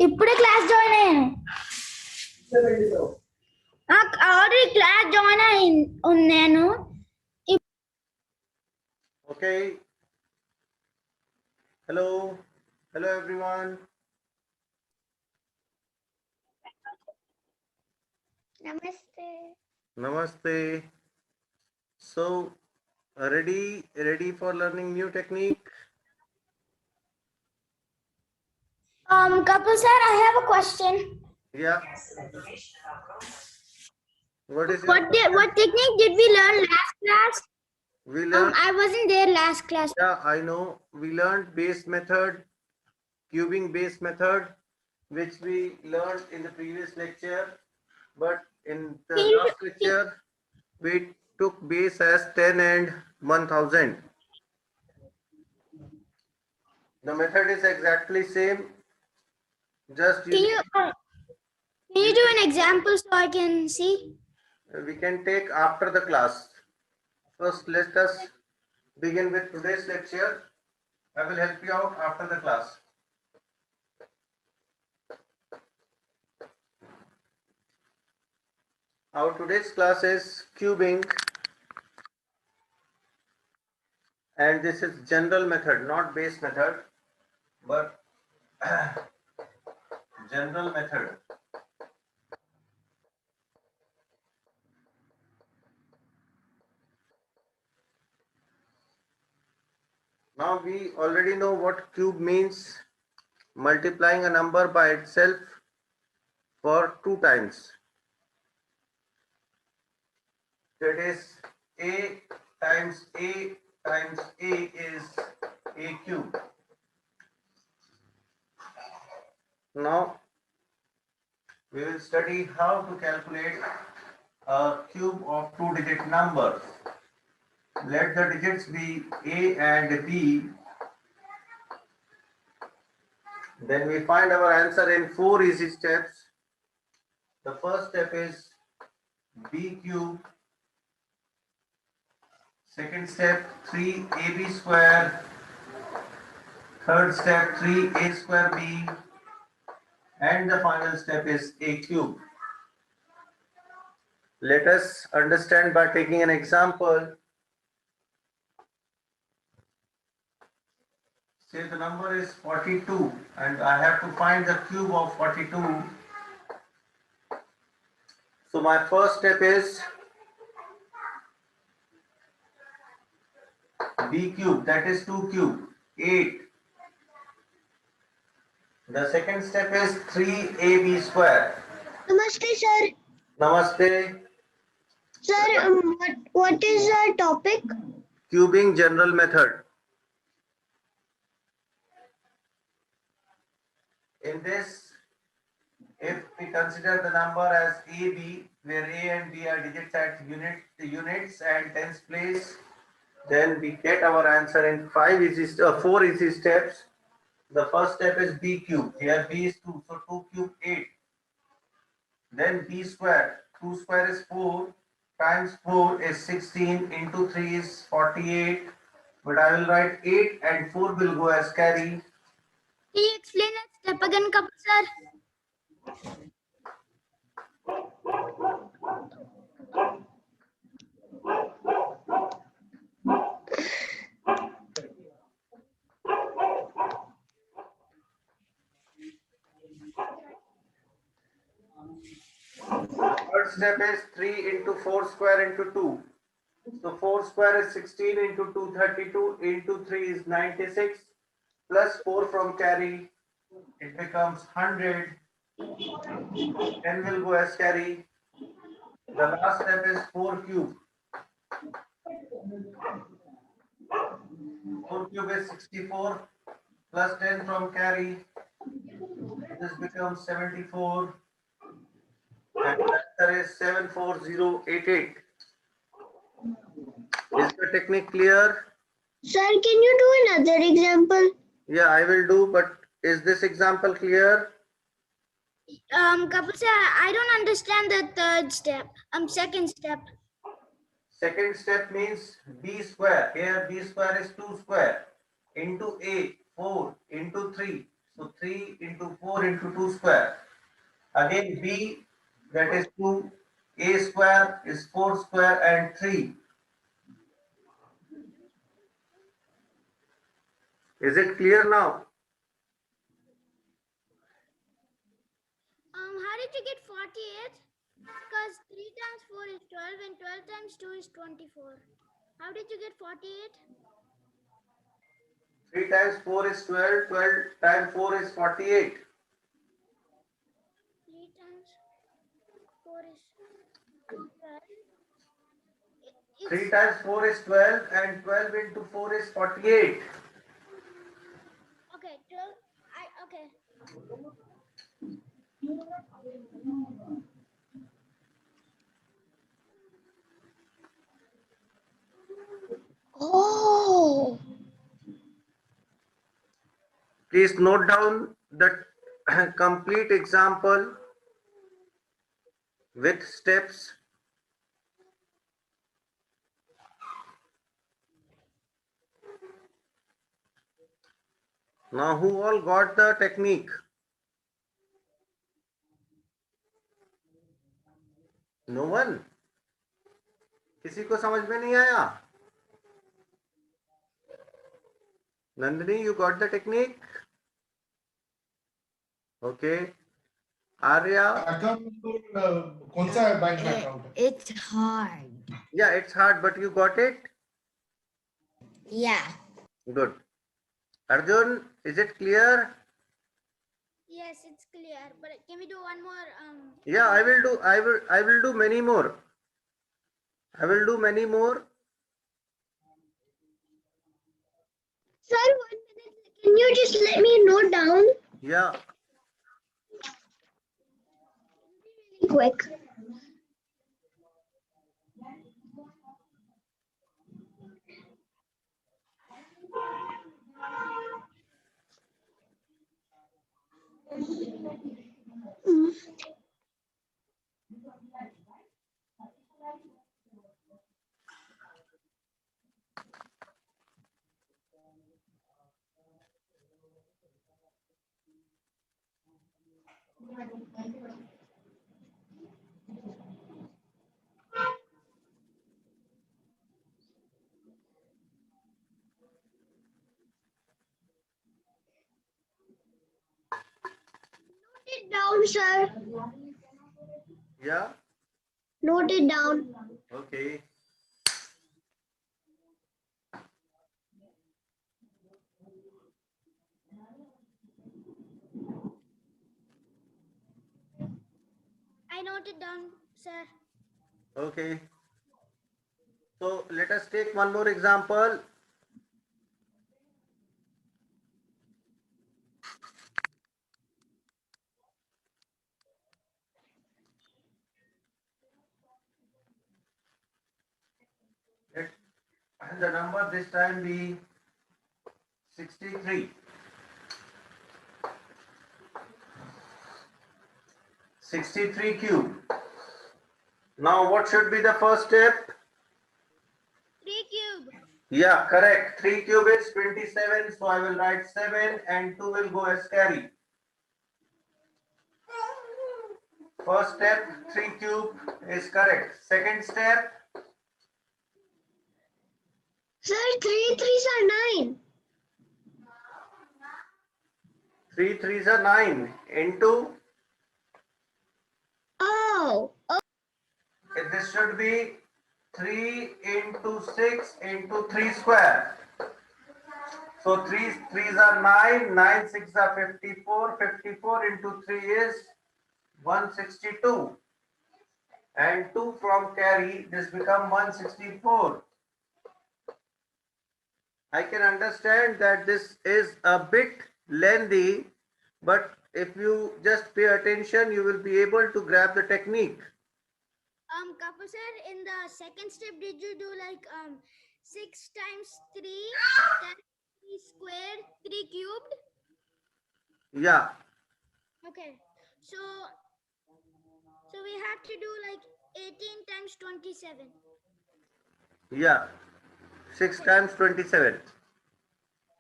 ఇప్పుడే class join అయ్యాను. Already class join ఉన్నాను. Okay. Hello everyone. Namaste. So ready for learning new technique? Kapil sir, I have a question. Yeah. What technique did we learn last class? We learned. I wasn't there last class. Yeah, I know. We learned base method, cubing base method, which we learned in the previous lecture. But in the last lecture, we took base as 10 and 1000. The method is exactly same. Just Can you do an example so I can see? We can take after the class. First, let us begin with today's lecture. I will help you out after the class. Our today's class is cubing, and this is general method, not base method, but general method. Now we already know what cube means: multiplying a number by itself for 2 times. That is a times a times a is a cube. Now we will study how to calculate a cube of 2-digit numbers. Let the digits be a and b. Then we find our answer in 4 easy steps. The first step is b cube. Second step 3ab square. Third step 3a square b. And the final step is a cube. Let us understand by taking an example. Say the number is 42 and I have to find the cube of 42. So my first step is b cube, that is 2 cube, 8. The second step is 3ab square. Namaste sir. Namaste. Sir, what is our topic? Cubing general method. In this, if we consider the number as AB, where A and B are digits at units and tens place, then we get our answer in 4 easy steps. The first step is b cube. Here b is 2, so 2 cube 8. Then b square. 2 square is 4 times 4 is 16 into 3 is 48. But I will write 8 and 4 will go as carry. Can you explain that step again, Kapil sir? Third step is 3 into 4 square into 2. So 4 square is 16 into 2 32 into 3 is 96 plus 4 from carry. It becomes 100. 10 will go as carry. The last step is 4 cube. 4 cube is 64 plus 10 from carry. This becomes 74. And the answer is 74088. Is the technique clear? Sir, can you do another example? Yeah, I will do, but is this example clear? Kapil sir, I don't understand the third step. Second step. Second step means b square. Here b square is 2 square into a 4 into 3 So 3 into 4 into 2 square. Again b, that is 2. A square is 4 square and 3. Is it clear now? How did you get 48? Because 3 times 4 is 12 and 12 times 2 is 24. How did you get 48? 3 times 4 is 12. 12 times 4 is 48. 3 times 4 is 12. 3 times 4 is 12 and 12 into 4 is 48. Okay, 12. Okay. Oh, Please note down the complete example with steps. Now, who all got the technique? No one? किसी को समझ में नहीं आया? Nandini, you got the technique? Okay. Arya? कौन सा bank में account है? it's hard. Yeah, it's hard, but you got it? Yeah. Good. Arjun, is it clear? Yes, it's clear. But can we do one more? Yeah, I will do many more. I will do many more. Sir, 1 minute. Can you just let me note down Yeah. really quick? Note it down, sir. Yeah. Note it down. Okay. I noted down, sir. Okay. So let us take one more example. Let the number this time be 63. 63 cube. Now what should be the first step? 3 cube. Yeah, correct. 3 cube is 27. So I will write 7 and 2 will go as carry. First step, 3 cube is correct. Second step, Sir, 3 threes are 9. 3 threes are 9 into, Oh, this should be 3 into 6 into 3 square. So 3 threes are 9, 9 6 are 54, 54 into 3 is 162. And 2 from carry, this become 164. I can understand that this is a bit lengthy, but if you just pay attention, you will be able to grab the technique. Kapil sir, in the second step, did you do like 6 times 3 times 3 squared, 3 cubed? Yeah, Okay. So we have to do like 18 times 27. yeah, 6 times 27.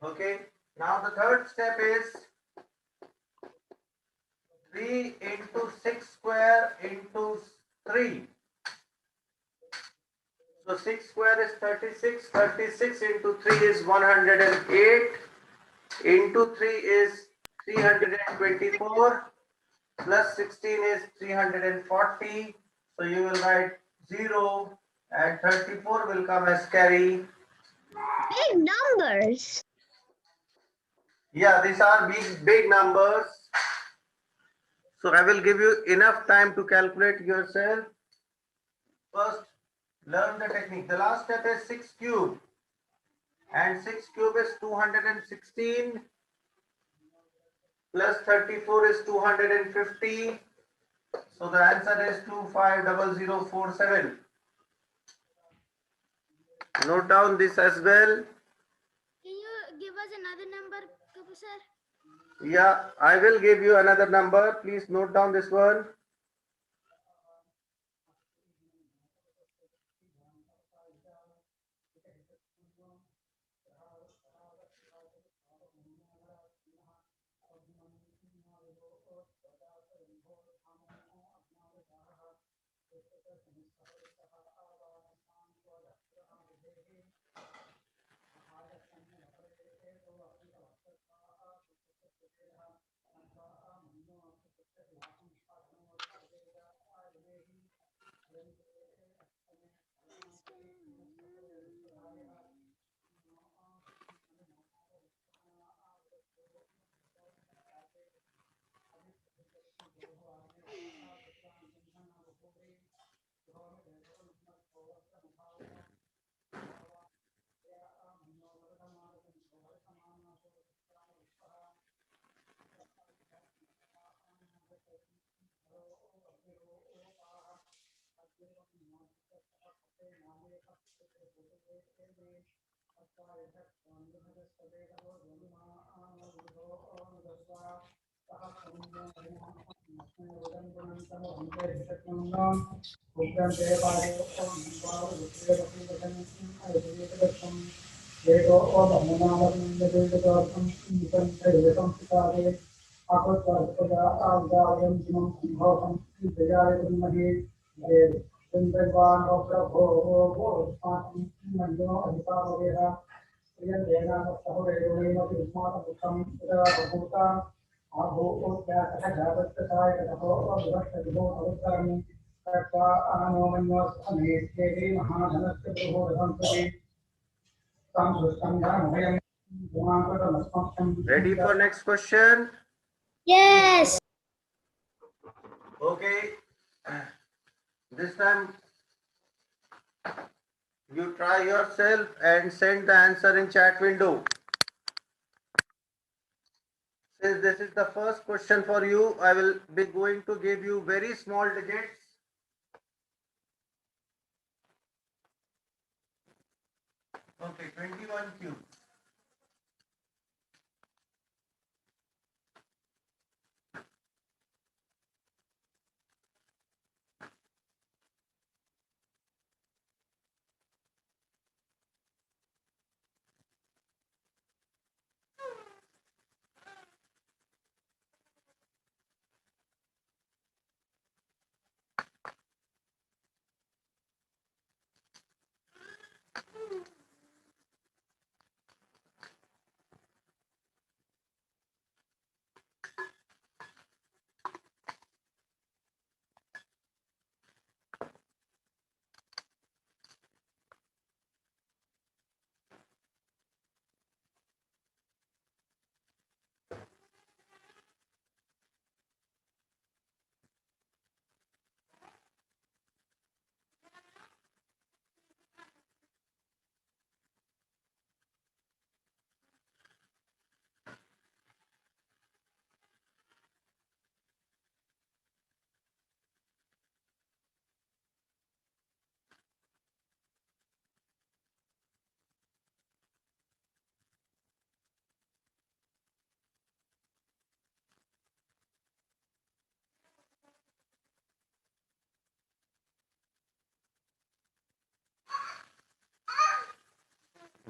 Okay, now the third step is 3 into 6 square into 3. So 6 square is 36. 36 into 3 is 108. Into 3 is 324. Plus 16 is 340. So you will write 0 and 34 will come as carry. Big numbers. Yeah, these are big numbers. So I will give you enough time to calculate yourself. First, learn the technique. The last step is 6 cube. And 6 cube is 216. Plus 34 is 250. So the answer is 250047. Note down this as well. Can you give us another number, Kapoor sir? Yeah, I will give you another number. Please note down this one. Ready for next question? Yes. Okay. This time you try yourself and send the answer in chat window. Since this is the first question for you, I will be going to give you very small digits. Okay, 21 cube.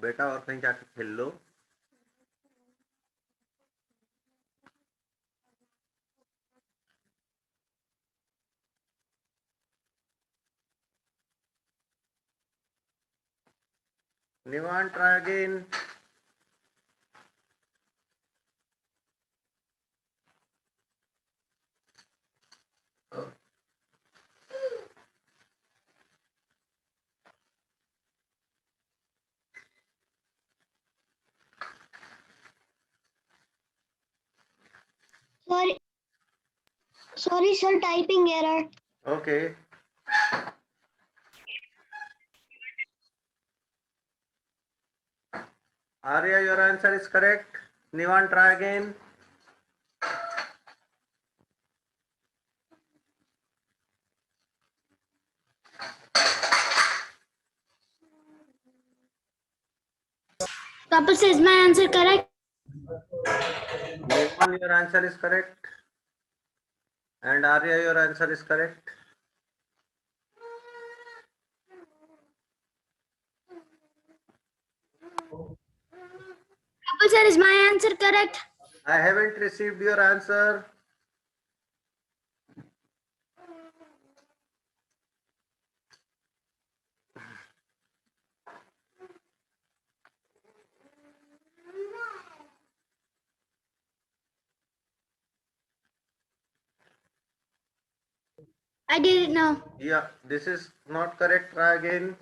बेटा और कहीं जाके खेल लो. Nivan, try again. Sorry. Sorry, sir. Typing error. Okay. Arya, your answer is correct. Nivan, try again. Kapil sir, is my answer correct? Nivan, your answer is correct. And Arya, your answer is correct. Kapil sir, is my answer correct? I haven't received your answer. I did it now. Yeah, this is not correct. Try again.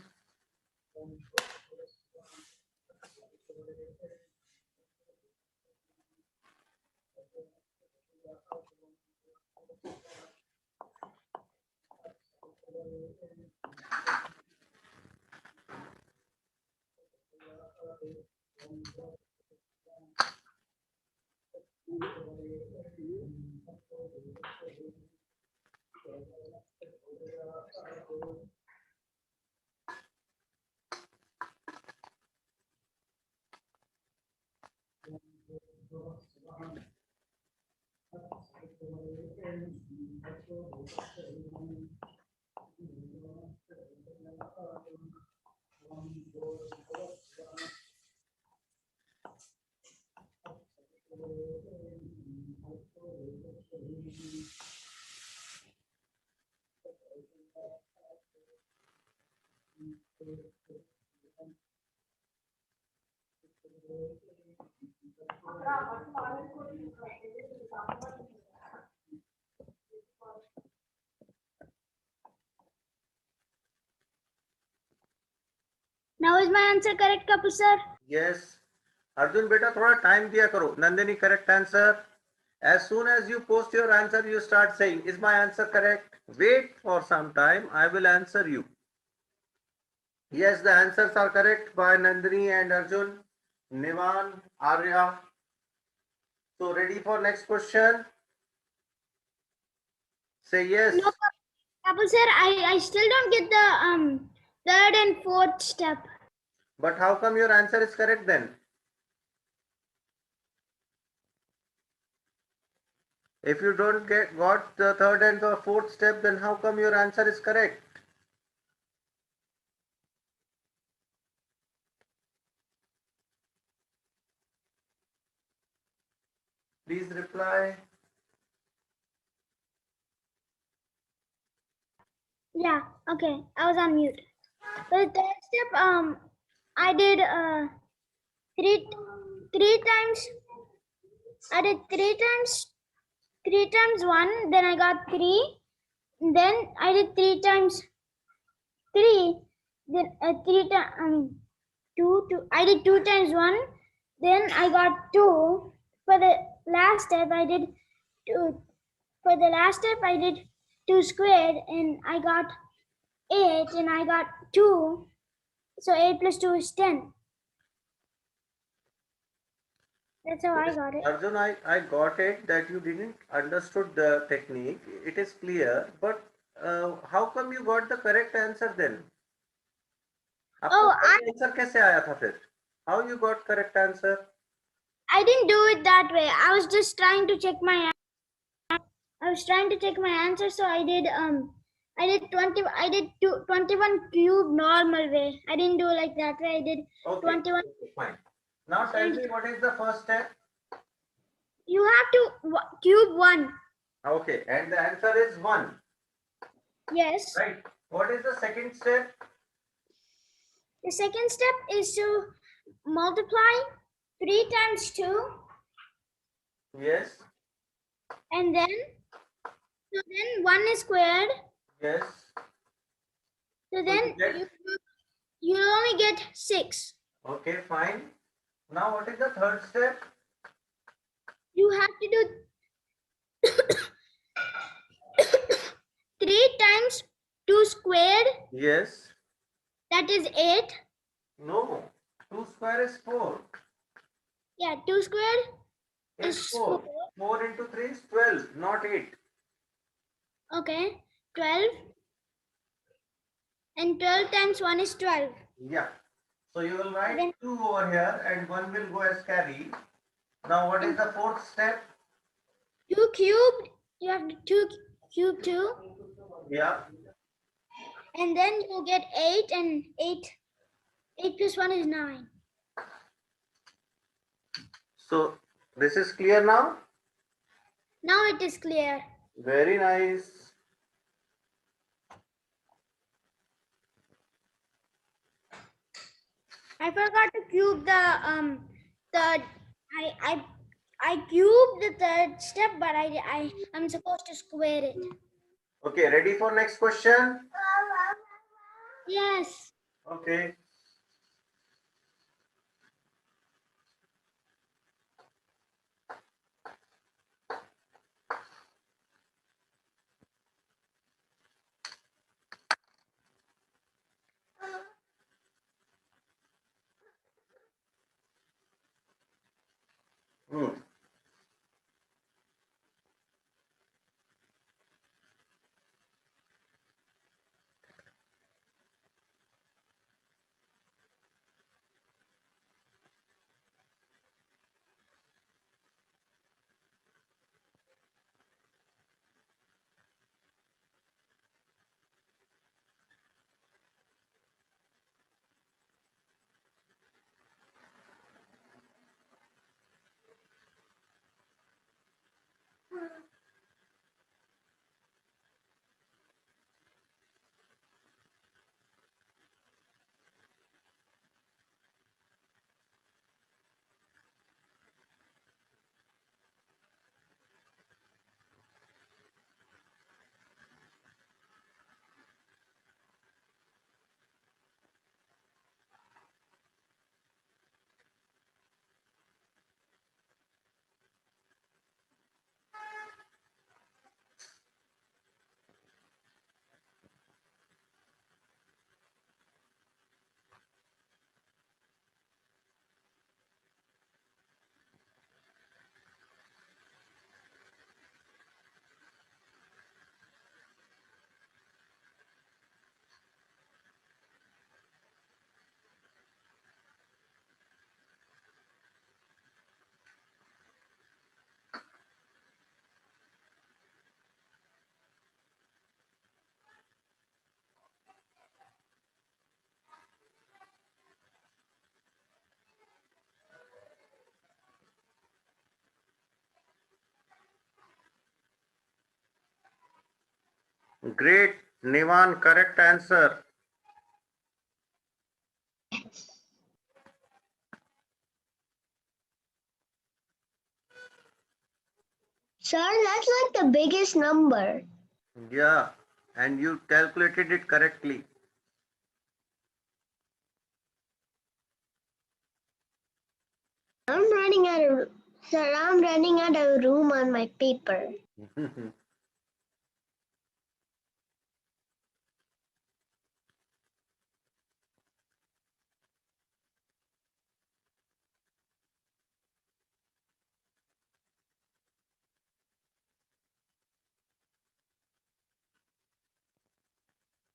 Now is my answer correct, Kapil sir? Yes. Arjun beta थोड़ा time दिया करो. Nandini, correct answer. As soon as you post your answer, you start saying, is my answer correct? Wait for some time. I will answer you. Yes, the answers are correct by Nandini and Arjun. Nivan, Arya. So ready for next question? Say yes. No, Kapil sir, I still don't get the third and fourth step. But how come your answer is correct then? If you don't got the third and the fourth step, then how come your answer is correct? Please reply. Yeah, okay. I was on mute. For the third step, I did three times. I did three times one. Then I got three. Then I did three times three. Then three times two. I did two times one. Then I got two. For the last step, I did two. For the last step, I did 2 squared, and I got 8, and I got 2. So 8 plus 2 is 10. That's how I got it. Arjun, I got it that you didn't understood the technique. It is clear, but how come you got the correct answer then? Oh, answer कैसे आया था फिर? How you got correct answer? I didn't do it that way. I was just trying to check my answer, so I did 21 cube normal way. I didn't do like that way. I did 21. Okay, fine. Now tell me what is the first step? You have to cube 1. Okay, and the answer is 1. Yes. Right. What is the second step? The second step is to multiply 3 times 2, Yes. and then 1 is squared. Yes. So then get- you only get 6. Okay, fine. Now what is the third step? You have to do 3 times 2 squared, Yes. that is 8. No. 2 square is 4. Yeah, 2 squared It's is 4. 4. 4 into 3 is 12, not 8. Okay, 12. And 12 times 1 is 12. Yeah. So you will write Then- 2 over here and 1 will go as carry. Now what is the fourth step? 2 cubed, you have to 2 cube 2. Yeah. And then you get 8, and 8 plus 1 is 9. So this is clear now? Now it is clear. Very nice. I forgot to cube the third. I cubed the third step, but I'm supposed to square it. Okay, ready for next question? Yes. Okay. Hmm. Great, Nivan, correct answer. Sir, that's like the biggest number. Yeah, and you calculated it correctly. I'm running out of Sir, I'm running out of room on my paper.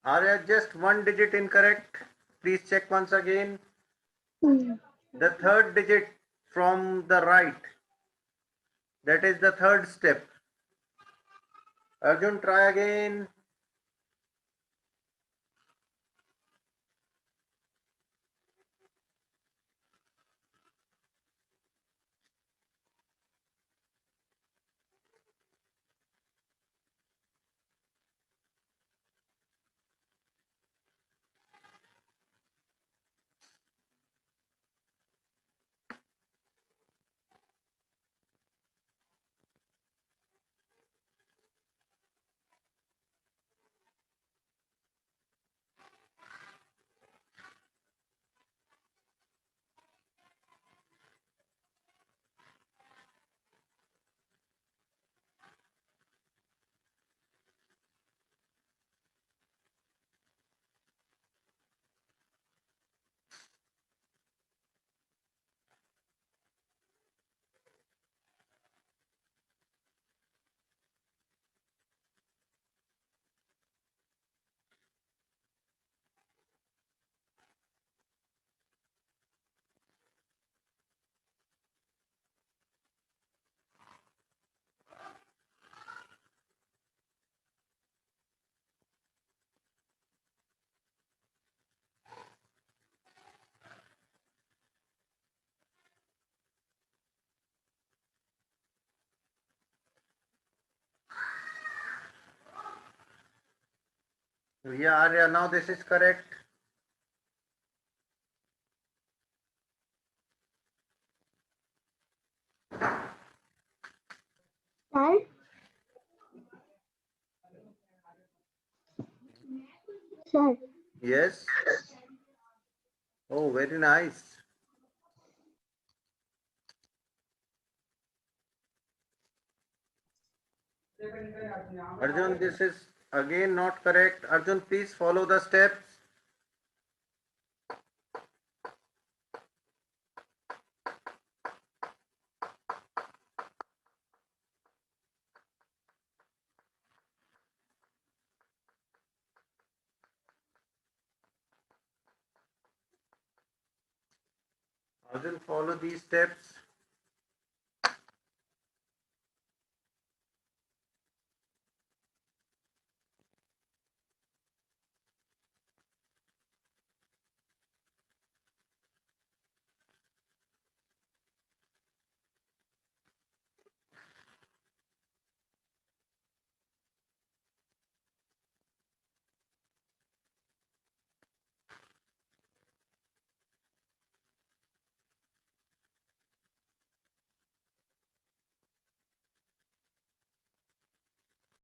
Arya, just one digit incorrect. Please check once again. The third digit from the right. That is the third step. Arjun, try again. Yeah, Arya, now this is correct. Sir? Sir. Yes. Oh, very nice. Arjun, this is again not correct. Arjun, please follow the steps. Arjun, follow these steps.